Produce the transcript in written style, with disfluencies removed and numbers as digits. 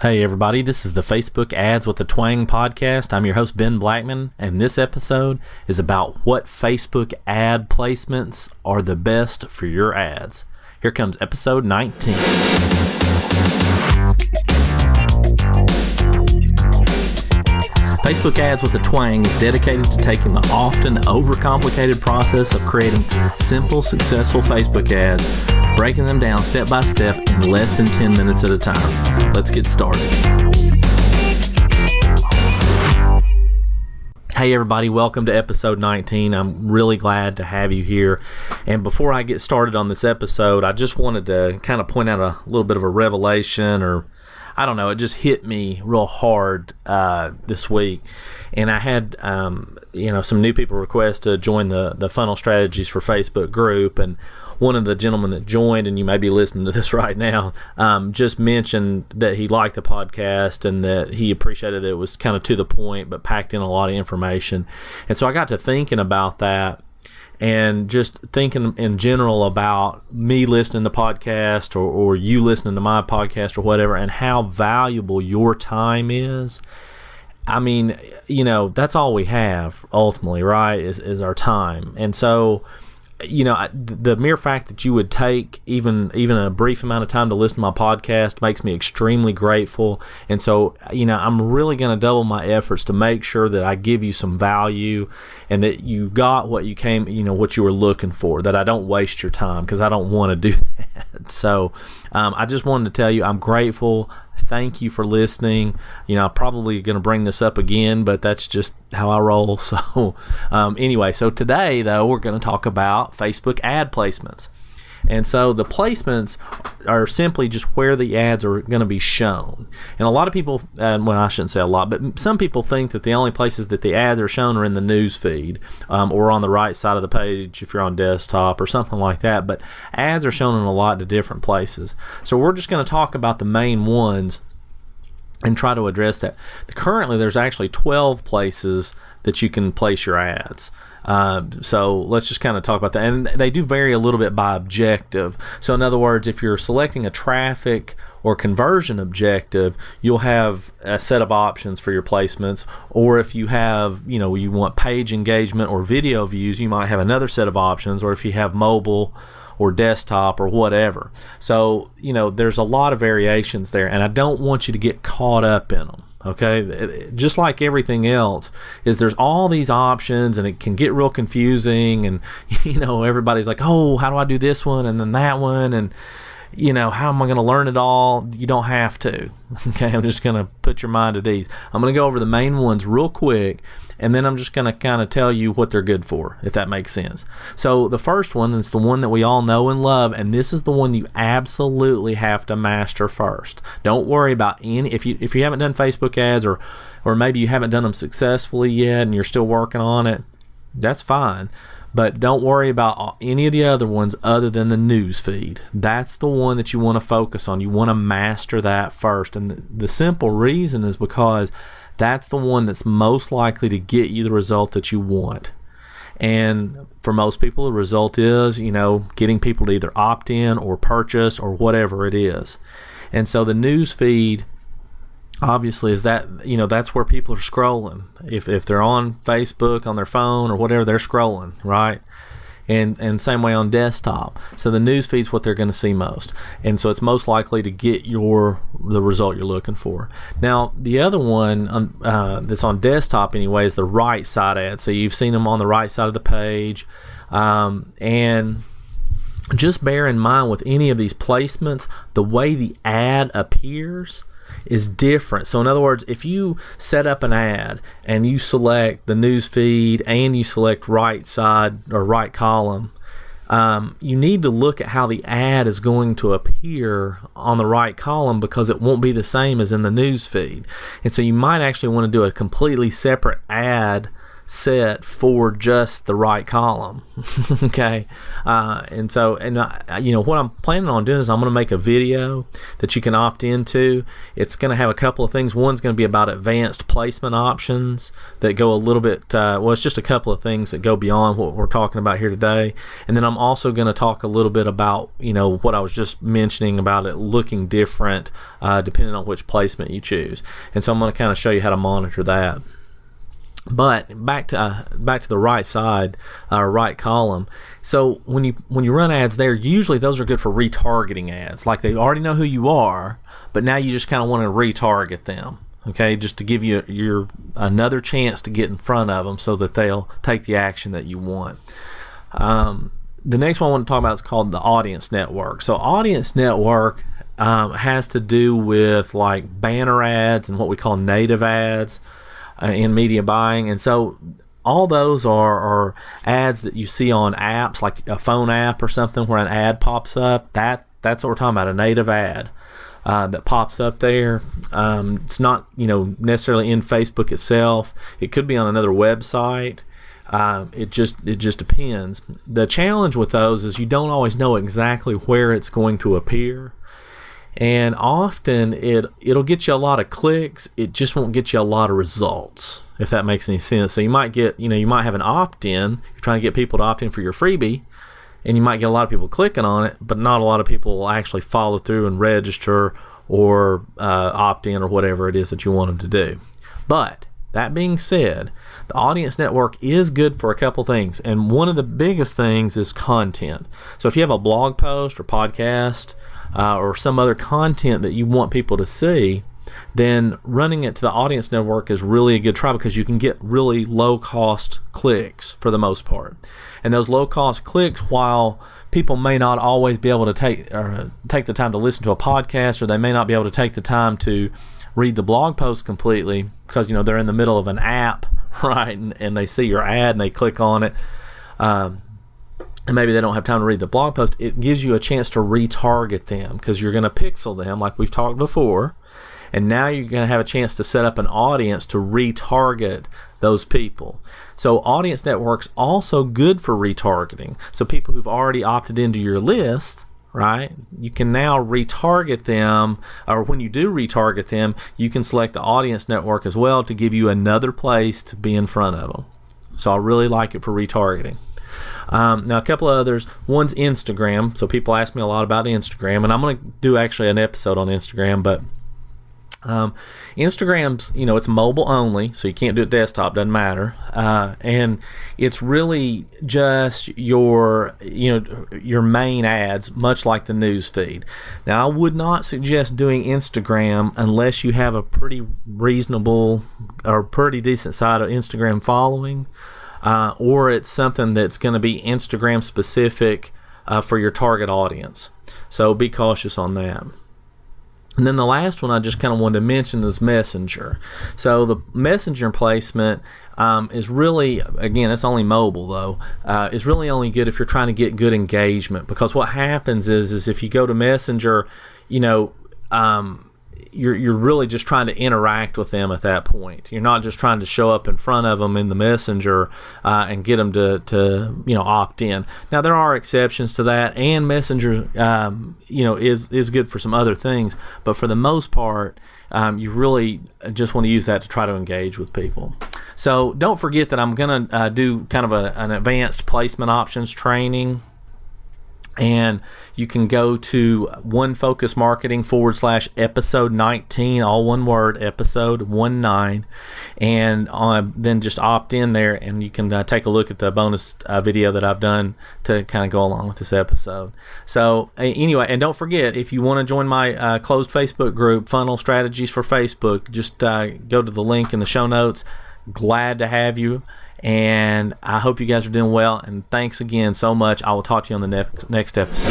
Hey everybody, this is the Facebook Ads with the Twang podcast. I'm your host Ben Blackman, and this episode is about what Facebook ad placements are the best for your ads. Here comes episode 19. Facebook Ads with the Twang is dedicated to taking the often overcomplicated process of creating simple, successful Facebook ads, breaking them down step by step in less than 10 minutes at a time. Let's get started. Hey everybody, welcome to episode 19. I'm really glad to have you here. And before I get started on this episode, I just wanted to kind of point out a little bit of a revelation, or I don't know, it just hit me real hard this week. And I had some new people request to join the Funnel Strategies for Facebook group, and one of the gentlemen that joined, and you may be listening to this right now, just mentioned that he liked the podcast and that he appreciated that it was kind of to the point but packed in a lot of information. And so I got to thinking about that, and just thinking in general about me listening to podcasts or you listening to my podcast or whatever, and how valuable your time is. I mean, that's all we have ultimately, right, is our time. And so, the mere fact that you would take even a brief amount of time to listen to my podcast makes me extremely grateful. And so, I'm really going to double my efforts to make sure that I give you some value and that you got what you what you were looking for, that I don't waste your time, because I don't want to do that. So, I just wanted to tell you I'm grateful. Thank you for listening. I'm probably going to bring this up again, but that's just how I roll. So anyway, so today, though, we're going to talk about Facebook ad placements. And so the placements are simply just where the ads are going to be shown. And a lot of people, well, I shouldn't say a lot, but some people think that the only places that the ads are shown are in the news feed or on the right side of the page if you're on desktop or something like that. But ads are shown in a lot of different places. So we're just going to talk about the main ones and try to address that. Currently, there's actually 12 places that you can place your ads. So let's just kind of talk about that. And they do vary a little bit by objective. So in other words, if you're selecting a traffic or conversion objective, you'll have a set of options for your placements. Or if you have, you want page engagement or video views, you might have another set of options. Or if you have mobile or desktop or whatever. So, there's a lot of variations there, and I don't want you to get caught up in them. Okay, just like everything else, there's all these options, and it can get real confusing, and everybody's like, oh, how do I do this one and then that one, and how am I going to learn it all? You don't have to. Okay, I'm just going to put your mind at ease. I'm going to go over the main ones real quick, and then I'm just going to kind of tell you what they're good for, if that makes sense. So the first one is the one that we all know and love, and this is the one you absolutely have to master first. Don't worry about any, if you haven't done Facebook ads, or maybe you haven't done them successfully yet and you're still working on it, that's fine. But don't worry about any of the other ones other than the news feed. That's the one that you want to focus on. You want to master that first. And the simple reason is because that's the one that's most likely to get you the result that you want. And for most people, the result is, getting people to either opt in or purchase or whatever it is. And so the news feed, obviously, is that, that's where people are scrolling. If they're on Facebook on their phone or whatever, they're scrolling, right? And same way on desktop. So the news feed's what they're going to see most, and so it's most likely to get the result you're looking for. Now the other one that's on desktop anyway is the right side ad. So you've seen them on the right side of the page, and just bear in mind with any of these placements, the way the ad appears is different. So in other words, if you set up an ad and you select the news feed and you select right side or right column, you need to look at how the ad is going to appear on the right column, because it won't be the same as in the news feed. And so you might actually want to do a completely separate ad set for just the right column. Okay, and what I'm planning on doing is I'm going to make a video that you can opt into. It's going to have a couple of things. One's going to be about advanced placement options that go a little bit it's just a couple of things that go beyond what we're talking about here today. And then I'm also going to talk a little bit about what I was just mentioning about it looking different depending on which placement you choose. And so I'm going to kind of show you how to monitor that. But back to the right side, right column. So when you run ads there, usually those are good for retargeting ads. Like they already know who you are, but now you just kind of want to retarget them. Okay, just to give you your another chance to get in front of them so that they'll take the action that you want. The next one I want to talk about is called the audience network. So audience network has to do with like banner ads and what we call native ads in media buying. And so all those are ads that you see on apps, like a phone app or something where an ad pops up. That's what we're talking about, a native ad that pops up there. It's not necessarily in Facebook itself. It could be on another website. It just depends. The challenge with those is you don't always know exactly where it's going to appear. And often it'll get you a lot of clicks. It just won't get you a lot of results, if that makes any sense. So you might get, you might have an opt-in. You're trying to get people to opt in for your freebie, and you might get a lot of people clicking on it, but not a lot of people will actually follow through and register or opt in or whatever it is that you want them to do. But that being said, the audience network is good for a couple things, and one of the biggest things is content. So if you have a blog post or podcast or some other content that you want people to see, then running it to the audience network is really a good try because you can get really low cost clicks for the most part. And those low cost clicks, while people may not always be able to take the time to listen to a podcast, or they may not be able to take the time to read the blog post completely because they're in the middle of an app, right, and they see your ad and they click on it, and maybe they don't have time to read the blog post. It gives you a chance to retarget them because you're going to pixel them like we've talked before, and now you're going to have a chance to set up an audience to retarget those people. So audience network's also good for retargeting. So people who've already opted into your list, right, you can now retarget them, or when you do retarget them, you can select the audience network as well to give you another place to be in front of them. So I really like it for retargeting. Now a couple of others. One's Instagram. So people ask me a lot about Instagram, and I'm going to do actually an episode on Instagram, but Instagram's, it's mobile only, so you can't do it desktop, doesn't matter, and it's really just your main ads, much like the news feed. Now I would not suggest doing Instagram unless you have a pretty reasonable or pretty decent side of Instagram following, or it's something that's going to be Instagram specific for your target audience. So be cautious on that. And then the last one I just kind of wanted to mention is Messenger. So the Messenger placement is really, again, it's only mobile though, is really only good if you're trying to get good engagement, because what happens is if you go to Messenger, you're really just trying to interact with them at that point. You're not just trying to show up in front of them in the Messenger and get them to opt in. Now there are exceptions to that, and Messenger is good for some other things, but for the most part you really just want to use that to try to engage with people. So don't forget that I'm going to do kind of an advanced placement options training. And you can go to OneFocusMarketing /episode 19, all one word, episode 19, and then just opt in there, and you can take a look at the bonus video that I've done to kind of go along with this episode. So anyway, and don't forget, if you want to join my closed Facebook group, Funnel Strategies for Facebook, just go to the link in the show notes. Glad to have you. And I hope you guys are doing well, and thanks again so much. I will talk to you on the next episode.